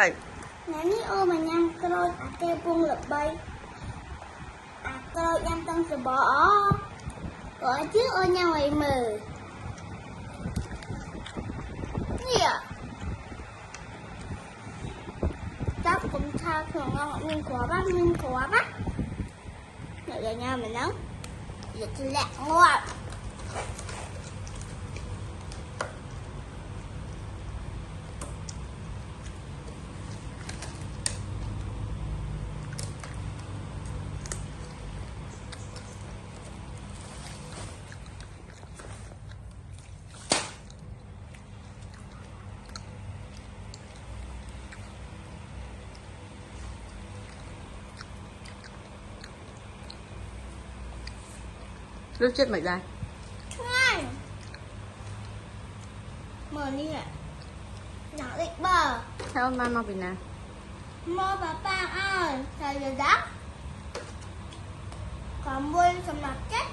vậy. Nãy ô mà nhâm rồi kêu buông lập bay. Rồi nhâm tăng sẽ bỏ. Gọi chứ ô nhau ấy mờ. Gì ạ? Chắc cũng tha thường ngon mình khóa bác. Rồi giờ nhau mình nấu. Giờ thì lẹ ngon. Rớt chết mày ra. Ngon. Mở đi ạ. Nhỏ định bờ. Theo ma mau Việt Nam. Mơ bà ba ơi. Thầy giờ đắp. Còn vui xong mặt chết.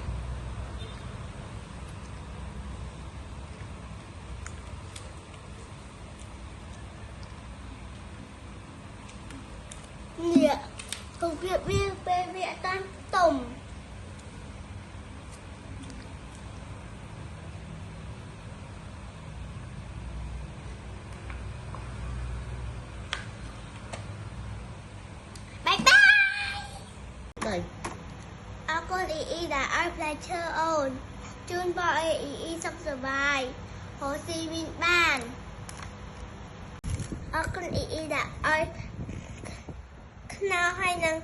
Nhịa. Cùng việc bê viện tan tùng. Bye bye. Đây. Ako i đã ai pleasure on. Chun boy i sắp sửa bài. Hồ Chí Minh ban. Ako i đã ai nào hay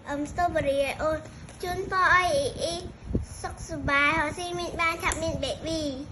năng strawberry on. Chun boy i sắp sửa bài. Hồ Chí Minh ban chạm miền baby.